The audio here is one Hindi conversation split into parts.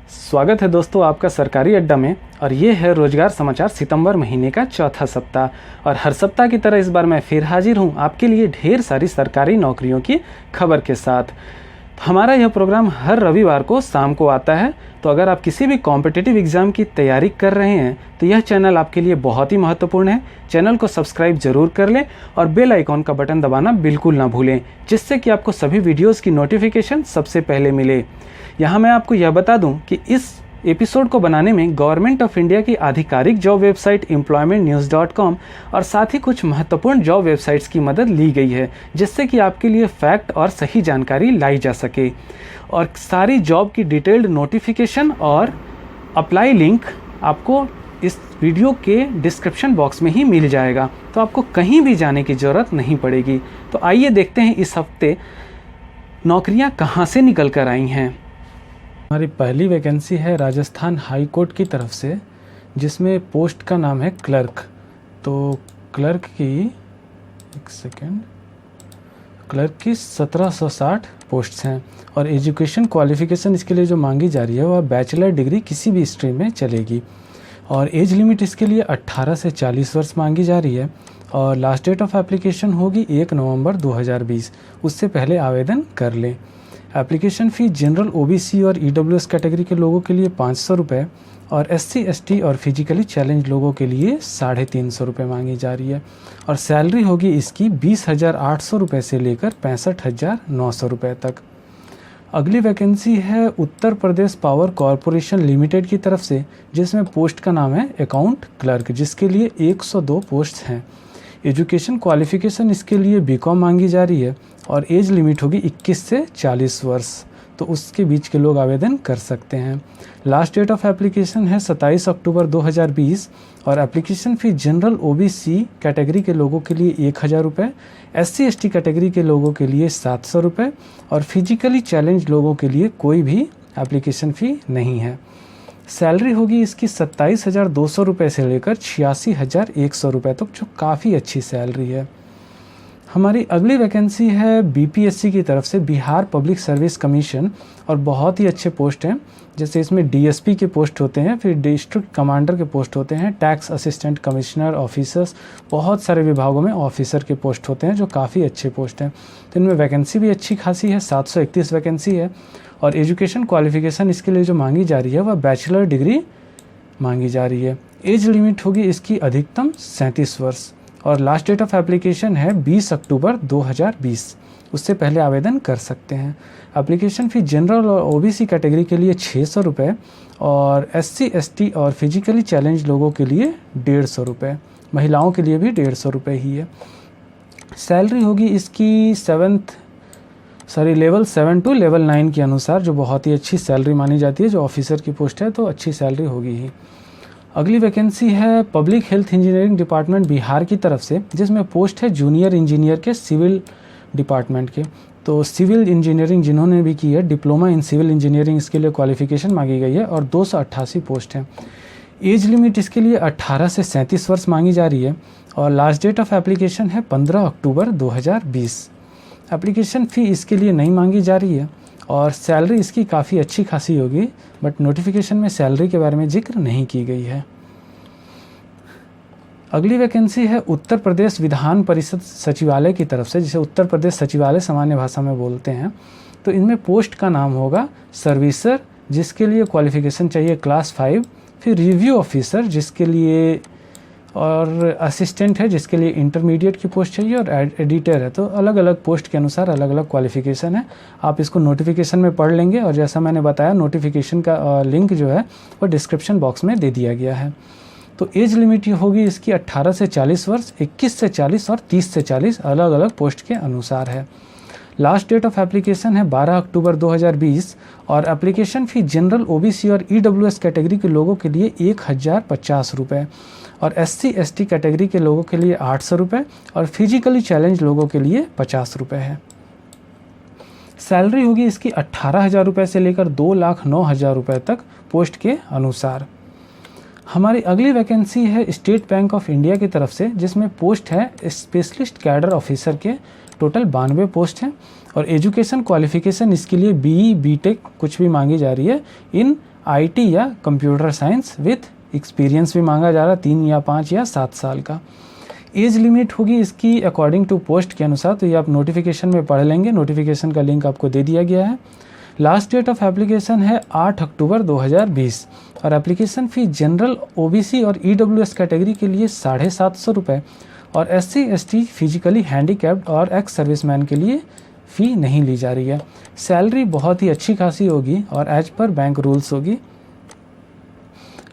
स्वागत है दोस्तों आपका सरकारी अड्डा में। और ये है रोजगार समाचार सितंबर महीने का चौथा सप्ताह। और हर सप्ताह की तरह इस बार मैं फिर हाजिर हूँ आपके लिए ढेर सारी सरकारी नौकरियों की खबर के साथ। हमारा यह प्रोग्राम हर रविवार को शाम को आता है। तो अगर आप किसी भी कॉम्पिटिटिव एग्ज़ाम की तैयारी कर रहे हैं तो यह चैनल आपके लिए बहुत ही महत्वपूर्ण है। चैनल को सब्सक्राइब जरूर कर लें और बेल आइकॉन का बटन दबाना बिल्कुल ना भूलें, जिससे कि आपको सभी वीडियोस की नोटिफिकेशन सबसे पहले मिले। यहाँ मैं आपको यह बता दूं कि इस एपिसोड को बनाने में गवर्नमेंट ऑफ इंडिया की आधिकारिक जॉब वेबसाइट employmentnews.com और साथ ही कुछ महत्वपूर्ण जॉब वेबसाइट्स की मदद ली गई है, जिससे कि आपके लिए फैक्ट और सही जानकारी लाई जा सके। और सारी जॉब की डिटेल्ड नोटिफिकेशन और अप्लाई लिंक आपको इस वीडियो के डिस्क्रिप्शन बॉक्स में ही मिल जाएगा, तो आपको कहीं भी जाने की ज़रूरत नहीं पड़ेगी। तो आइए देखते हैं इस हफ्ते नौकरियां कहां से निकल कर आई हैं। हमारी पहली वैकेंसी है राजस्थान हाई कोर्ट की तरफ से, जिसमें पोस्ट का नाम है क्लर्क। तो क्लर्क की 1760 पोस्ट्स हैं और एजुकेशन क्वालिफ़िकेशन इसके लिए जो मांगी जा रही है वह बैचलर डिग्री किसी भी स्ट्रीम में चलेगी। और एज लिमिट इसके लिए 18 से 40 वर्ष मांगी जा रही है। और लास्ट डेट ऑफ एप्लीकेशन होगी 1 नवंबर 2020। उससे पहले आवेदन कर लें। एप्लीकेशन फ़ी जनरल ओबीसी और ईडब्ल्यूएस कैटेगरी के लोगों के लिए 500 रुपये और एससी एसटी और फिजिकली चैलेंज लोगों के लिए 350 रुपये मांगी जा रही है। और सैलरी होगी इसकी 20,800 रुपये से लेकर 65,900 रुपये तक। अगली वैकेंसी है Uttar Pradesh power corporation limited की तरफ से, जिसमें पोस्ट का नाम है अकाउंट क्लर्क, जिसके लिए 102 पोस्ट हैं। एजुकेशन क्वालिफ़िकेशन इसके लिए बीकॉम मांगी जा रही है और एज लिमिट होगी 21 से 40 वर्ष, तो उसके बीच के लोग आवेदन कर सकते हैं। लास्ट डेट ऑफ एप्लीकेशन है 27 अक्टूबर 2020 और application fee general OBC category के लोगों के लिए 1,000 रुपये, एससी एसटी कैटेगरी के लोगों के लिए 700 रुपये और फिजिकली चैलेंज लोगों के लिए कोई भी एप्लीकेशन फ़ी नहीं है। सैलरी होगी इसकी 27,200 रुपये से लेकर 86,100 रुपये तक, जो काफ़ी अच्छी सैलरी है। हमारी अगली वैकेंसी है बीपीएससी की तरफ से, बिहार पब्लिक सर्विस कमीशन, और बहुत ही अच्छे पोस्ट हैं। जैसे इसमें डीएसपी के पोस्ट होते हैं, फिर डिस्ट्रिक्ट कमांडर के पोस्ट होते हैं, टैक्स असिस्टेंट कमिश्नर ऑफिसर्स, बहुत सारे विभागों में ऑफिसर के पोस्ट होते हैं, जो काफ़ी अच्छे पोस्ट हैं। तो इनमें वैकेंसी भी अच्छी खासी है, 731 वैकेंसी है। और एजुकेशन क्वालिफ़िकेशन इसके लिए जो मांगी जा रही है वह बैचलर डिग्री मांगी जा रही है। एज लिमिट होगी इसकी अधिकतम 37 वर्ष और लास्ट डेट ऑफ एप्लीकेशन है 20 अक्टूबर 2020। उससे पहले आवेदन कर सकते हैं। एप्लीकेशन फ़ी जनरल और ओबीसी कैटेगरी के लिए 600 रुपये और एससी एसटी और फिजिकली चैलेंज लोगों के लिए 150 रुपये, महिलाओं के लिए भी 150 रुपये ही है। सैलरी होगी इसकी लेवल 7 टू लेवल 9 के अनुसार, जो बहुत ही अच्छी सैलरी मानी जाती है। जो ऑफिसर की पोस्ट है तो अच्छी सैलरी होगी ही। अगली वैकेंसी है public health engineering department Bihar की तरफ से, जिसमें पोस्ट है जूनियर इंजीनियर के सिविल डिपार्टमेंट के। तो सिविल इंजीनियरिंग जिन्होंने भी की है, डिप्लोमा इन सिविल इंजीनियरिंग, इसके लिए क्वालिफ़िकेशन मांगी गई है और 288 पोस्ट हैं। एज लिमिट इसके लिए 18 से 37 वर्ष मांगी जा रही है और लास्ट डेट ऑफ एप्लीकेशन है 15 अक्टूबर 2020। एप्लीकेशन फ़ी इसके लिए नहीं मांगी जा रही है और सैलरी इसकी काफ़ी अच्छी खासी होगी, बट नोटिफिकेशन में सैलरी के बारे में जिक्र नहीं की गई है। अगली वैकेंसी है उत्तर प्रदेश विधान परिषद सचिवालय की तरफ से, जिसे उत्तर प्रदेश सचिवालय सामान्य भाषा में बोलते हैं। तो इनमें पोस्ट का नाम होगा सर्विसर, जिसके लिए क्वालिफ़िकेशन चाहिए क्लास 5, फिर रिव्यू ऑफिसर जिसके लिए, और असिस्टेंट है जिसके लिए इंटरमीडिएट की पोस्ट चाहिए, और एडिटर है। तो अलग अलग पोस्ट के अनुसार अलग अलग क्वालिफ़िकेशन है। आप इसको नोटिफिकेशन में पढ़ लेंगे और जैसा मैंने बताया नोटिफिकेशन का लिंक जो है वो डिस्क्रिप्शन बॉक्स में दे दिया गया है। तो एज लिमिट होगी इसकी 18 से 40 वर्ष, 21 से 40 और 30 से 40, अलग अलग पोस्ट के अनुसार है। लास्ट डेट ऑफ एप्लीकेशन है 12 अक्टूबर 2020 और एप्लीकेशन फ़ी जनरल ओबीसी और ईडब्ल्यूएस कैटेगरी के लोगों के लिए 1,050 रुपये और एससी एसटी कैटेगरी के लोगों के लिए 800 रुपये और फिजिकली चैलेंज लोगों के लिए 50 रुपये है। सैलरी होगी इसकी 18,000 रुपये से लेकर 2,09,000 रुपये तक, पोस्ट के अनुसार। हमारी अगली वैकेंसी है स्टेट बैंक ऑफ इंडिया की तरफ से, जिसमें पोस्ट है स्पेशलिस्ट कैडर ऑफिसर के। टोटल 92 पोस्ट हैं और एजुकेशन क्वालिफ़िकेशन इसके लिए बीई बीटेक कुछ भी मांगी जा रही है इन IT या कंप्यूटर साइंस विथ एक्सपीरियंस भी मांगा जा रहा है 3 या 5 या 7 साल का। एज लिमिट होगी इसकी अकॉर्डिंग टू पोस्ट के अनुसार, तो ये आप नोटिफिकेशन में पढ़ लेंगे, नोटिफिकेशन का लिंक आपको दे दिया गया है। लास्ट डेट ऑफ एप्लीकेशन है 8 अक्टूबर 2020 और एप्लीकेशन फ़ी जनरल, OBC और EWS कैटेगरी के लिए 750 रुपये और SC ST फिजिकली हैंडीकैप्ड और एक्स सर्विसमैन के लिए फ़ी नहीं ली जा रही है। सैलरी बहुत ही अच्छी खासी होगी और एज पर बैंक रूल्स होगी।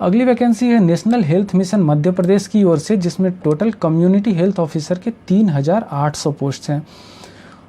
अगली वैकेंसी है national health mission Madhya Pradesh की ओर से, जिसमें टोटल कम्युनिटी हेल्थ ऑफिसर के 3800 पोस्ट हैं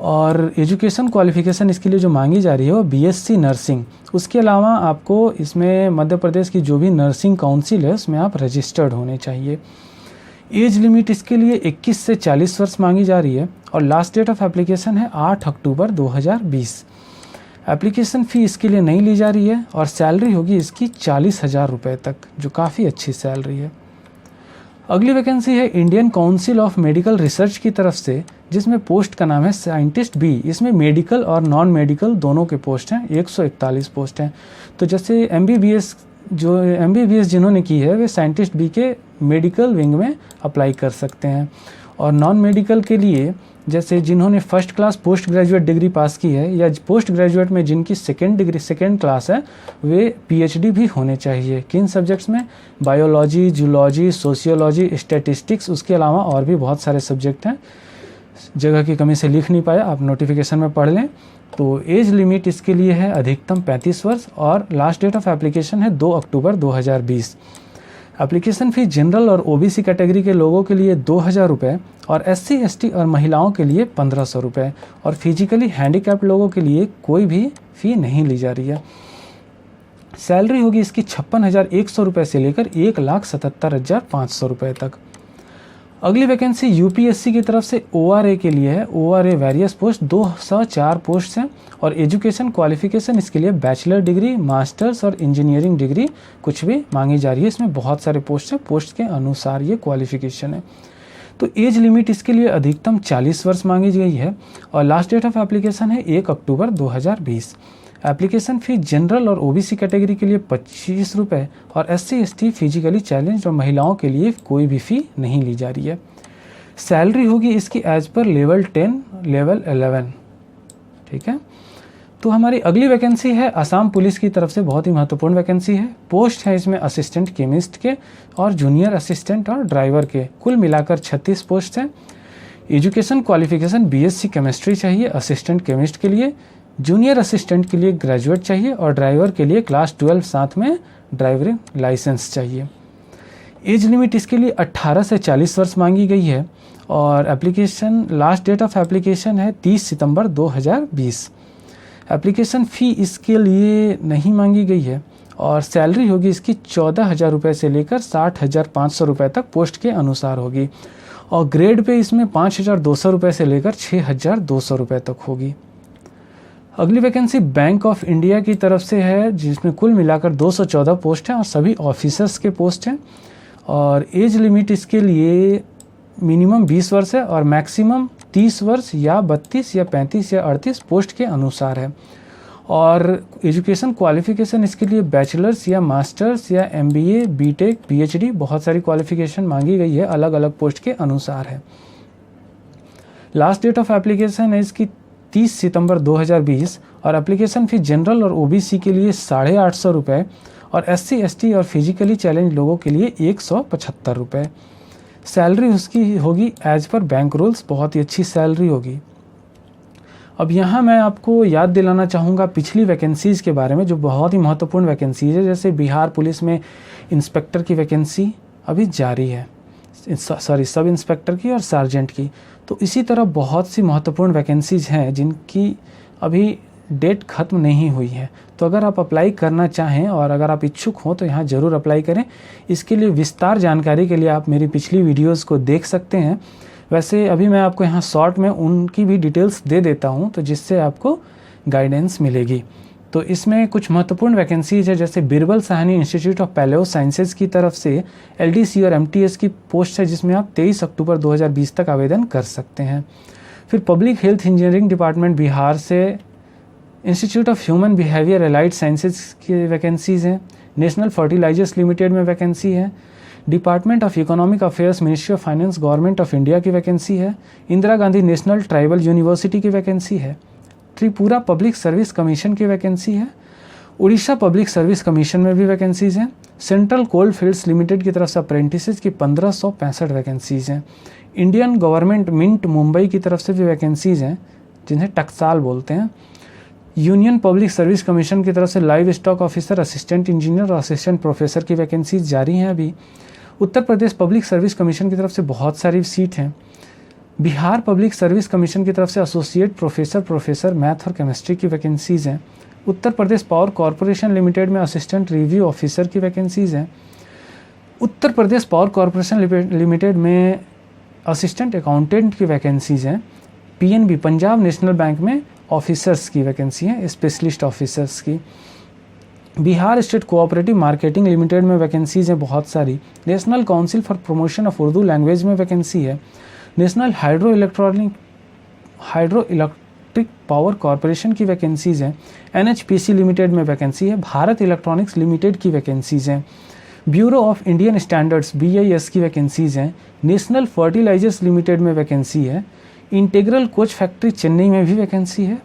और एजुकेशन क्वालिफिकेशन इसके लिए जो मांगी जा रही है वो BSc नर्सिंग। उसके अलावा आपको इसमें मध्य प्रदेश की जो भी नर्सिंग काउंसिल है उसमें आप रजिस्टर्ड होने चाहिए। एज लिमिट इसके लिए 21 से 40 वर्ष मांगी जा रही है और लास्ट डेट ऑफ एप्लीकेशन है 8 अक्टूबर 2020। एप्लीकेशन फ़ी इसके लिए नहीं ली जा रही है और सैलरी होगी इसकी 40,000 रुपये तक, जो काफ़ी अच्छी सैलरी है। अगली वैकेंसी है Indian council of medical research की तरफ से, जिसमें पोस्ट का नाम है साइंटिस्ट B। इसमें मेडिकल और नॉन मेडिकल दोनों के पोस्ट हैं, 141 पोस्ट हैं। तो जैसे MBBS जिन्होंने की है वे साइंटिस्ट B के मेडिकल विंग में अप्लाई कर सकते हैं और नॉन मेडिकल के लिए जैसे जिन्होंने first class post graduate degree pass की है या पोस्ट ग्रेजुएट में जिनकी सेकेंड क्लास है वे PhD भी होने चाहिए। किन सब्जेक्ट्स में? बायोलॉजी, जूलॉजी, सोशियोलॉजी, स्टैटिस्टिक्स, उसके अलावा और भी बहुत सारे सब्जेक्ट हैं। जगह की कमी से लिख नहीं पाया, आप नोटिफिकेशन में पढ़ लें। तो एज लिमिट इसके लिए है अधिकतम 35 वर्ष और लास्ट डेट ऑफ एप्लीकेशन है 2 अक्टूबर 2020। एप्लीकेशन फ़ी जनरल और OBC कैटेगरी के लोगों के लिए 2,000 रुपये और SC ST और महिलाओं के लिए 1,500 रुपये और फिजिकली हैंडीकैप्ड लोगों के लिए कोई भी फ़ी नहीं ली जा रही है। सैलरी होगी इसकी 56,100 रुपये से लेकर 1,77,500 रुपये तक। अगली वैकेंसी UPSC की तरफ से ORA के लिए है। ORA वेरियस पोस्ट 204 पोस्ट हैं और एजुकेशन क्वालिफिकेशन इसके लिए बैचलर डिग्री, मास्टर्स और इंजीनियरिंग डिग्री कुछ भी मांगी जा रही है। इसमें बहुत सारे पोस्ट हैं, पोस्ट के अनुसार ये क्वालिफिकेशन है। तो एज लिमिट इसके लिए अधिकतम 40 वर्ष मांगी गई है और लास्ट डेट ऑफ एप्लीकेशन है 1 अक्टूबर 2020। एप्लीकेशन फ़ी जनरल और OBC कैटेगरी के लिए 25 रुपये और SC ST फिजिकली चैलेंज और महिलाओं के लिए कोई भी फ़ी नहीं ली जा रही है। सैलरी होगी इसकी एज पर लेवल 10 लेवल 11। ठीक है, तो हमारी अगली वैकेंसी है असम पुलिस की तरफ से, बहुत ही महत्वपूर्ण वैकेंसी है। पोस्ट है इसमें असिस्टेंट केमिस्ट के और जूनियर असिस्टेंट और ड्राइवर के, कुल मिलाकर 36 पोस्ट हैं। एजुकेशन क्वालिफिकेशन BSc केमिस्ट्री चाहिए असिस्टेंट केमिस्ट के लिए, जूनियर असिस्टेंट के लिए ग्रेजुएट चाहिए और ड्राइवर के लिए क्लास 12 साथ में ड्राइविंग लाइसेंस चाहिए। एज लिमिट इसके लिए 18 से 40 वर्ष मांगी गई है और application last date of application है 30 सितंबर 2020। एप्लीकेशन फ़ी इसके लिए नहीं मांगी गई है और सैलरी होगी इसकी 14,000 रुपये से लेकर 60,500 रुपये तक पोस्ट के अनुसार होगी और ग्रेड पे इसमें 5,200 रुपये से लेकर 6,200 रुपये तक होगी। अगली वैकेंसी बैंक ऑफ इंडिया की तरफ से है, जिसमें कुल मिलाकर 214 पोस्ट हैं और सभी ऑफिसर्स के पोस्ट हैं और एज लिमिट इसके लिए मिनिमम 20 वर्ष है और मैक्सिमम 30 वर्ष या 32 या 35 या 38 पोस्ट के अनुसार है और एजुकेशन क्वालिफिकेशन इसके लिए बैचलर्स या मास्टर्स या MBA, BTech, PhD बहुत सारी क्वालिफिकेशन मांगी गई है, अलग अलग पोस्ट के अनुसार है। लास्ट डेट ऑफ एप्लीकेशन है इसकी 30 सितंबर 2020 और एप्लीकेशन फ़ी जनरल और OBC के लिए 850 रुपये और SC ST और फिजिकली चैलेंज लोगों के लिए 175 रुपये। सैलरी उसकी होगी एज पर बैंक रूल्स, बहुत ही अच्छी सैलरी होगी। अब यहाँ मैं आपको याद दिलाना चाहूँगा पिछली वैकेंसीज़ के बारे में जो बहुत ही महत्वपूर्ण वैकेंसीज है। जैसे बिहार पुलिस में इंस्पेक्टर की वैकेंसी अभी जारी है, सब इंस्पेक्टर की और सार्जेंट की। तो इसी तरह बहुत सी महत्वपूर्ण वैकेंसीज हैं जिनकी अभी डेट ख़त्म नहीं हुई है। तो अगर आप अप्लाई करना चाहें और अगर आप इच्छुक हों तो यहाँ ज़रूर अप्लाई करें। इसके लिए विस्तार जानकारी के लिए आप मेरी पिछली वीडियोज़ को देख सकते हैं। वैसे अभी मैं आपको यहाँ शॉर्ट में उनकी भी डिटेल्स दे देता हूँ तो जिससे आपको गाइडेंस मिलेगी। तो इसमें कुछ महत्वपूर्ण वैकेंसीज है, जैसे Birbal Sahni institute of palaeo sciences की तरफ से LDC और MTS की पोस्ट है, जिसमें आप 23 अक्टूबर 2020 तक आवेदन कर सकते हैं। फिर public health engineering department Bihar से institute of human behaviour allied sciences की वैकेंसीज़ हैं। नेशनल फर्टिलाइजर्स लिमिटेड में वैकेंसी है। Department of economic affairs, ministry of finance, government of India की वैकेंसी है। Indira Gandhi national tribal university की वैकेंसी है। त्रिपुरा पब्लिक सर्विस कमीशन की वैकेंसी है। उड़ीसा पब्लिक सर्विस कमीशन में भी वैकेंसीज़ हैं। सेंट्रल कोल फील्ड्स लिमिटेड की तरफ से अप्रेंटिसेस की 1565 वैकेंसीज़ हैं। इंडियन गवर्नमेंट मिंट मुंबई की तरफ से भी वैकेंसीज़ हैं, जिन्हें टकसाल बोलते हैं। यूनियन पब्लिक सर्विस कमीशन की तरफ से live stock officer, assistant engineer और असिस्टेंट प्रोफेसर की वैकेंसीज जारी हैं अभी। Uttar Pradesh public service commission की तरफ से बहुत सारी सीट हैं। बिहार पब्लिक सर्विस कमीशन की तरफ से एसोसिएट प्रोफेसर मैथ और केमिस्ट्री की वैकेंसीज़ हैं। Uttar Pradesh power corporation limited में असिस्टेंट रिव्यू ऑफिसर की वैकेंसीज़ हैं। Uttar Pradesh power corporation limited में असिस्टेंट अकाउंटेंट की वैकेंसीज़ हैं। पीएनबी पंजाब नेशनल बैंक में ऑफिसर्स की वैकेंसी है, स्पेशलिस्ट ऑफिसर्स की। Bihar state cooperative marketing limited में वैकेंसीज़ हैं बहुत सारी। National council for promotion of Urdu language में वैकेंसी है। National hydro electric power corporation की वैकेंसीज़ हैं। एनएचपीसी लिमिटेड में वैकेंसी है। भारत इलेक्ट्रॉनिक्स लिमिटेड की वैकेंसीज़ हैं। Bureau of Indian standards BIS की वैकेंसीज़ हैं। नेशनल फर्टिलाइजर्स लिमिटेड में वैकेंसी है। इंटीग्रल कोच फैक्ट्री चेन्नई में भी वैकेंसी है।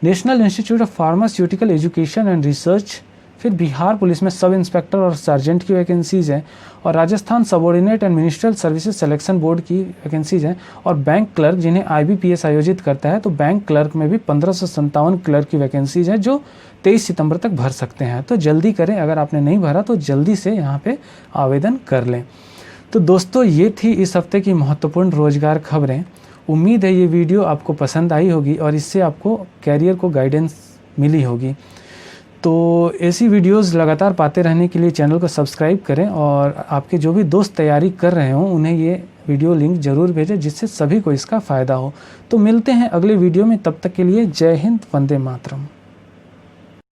National institute of pharmaceutical education and research, फिर बिहार पुलिस में सब इंस्पेक्टर और सार्जेंट की वैकेंसीज़ हैं। और Rajasthan subordinate and ministerial services selection board की वैकेंसीज़ हैं। और बैंक क्लर्क, जिन्हें IBPS आयोजित करता है, तो बैंक क्लर्क में भी 1557 क्लर्क की वैकेंसीज़ हैं, जो 23 सितंबर तक भर सकते हैं। तो जल्दी करें, अगर आपने नहीं भरा तो जल्दी से यहाँ पे आवेदन कर लें। तो दोस्तों, ये थी इस हफ्ते की महत्वपूर्ण रोजगार खबरें। उम्मीद है ये वीडियो आपको पसंद आई होगी और इससे आपको कैरियर को गाइडेंस मिली होगी। तो ऐसी वीडियोस लगातार पाते रहने के लिए चैनल को सब्सक्राइब करें और आपके जो भी दोस्त तैयारी कर रहे हों उन्हें ये वीडियो लिंक ज़रूर भेजें, जिससे सभी को इसका फ़ायदा हो। तो मिलते हैं अगले वीडियो में, तब तक के लिए जय हिंद, वंदे मातरम।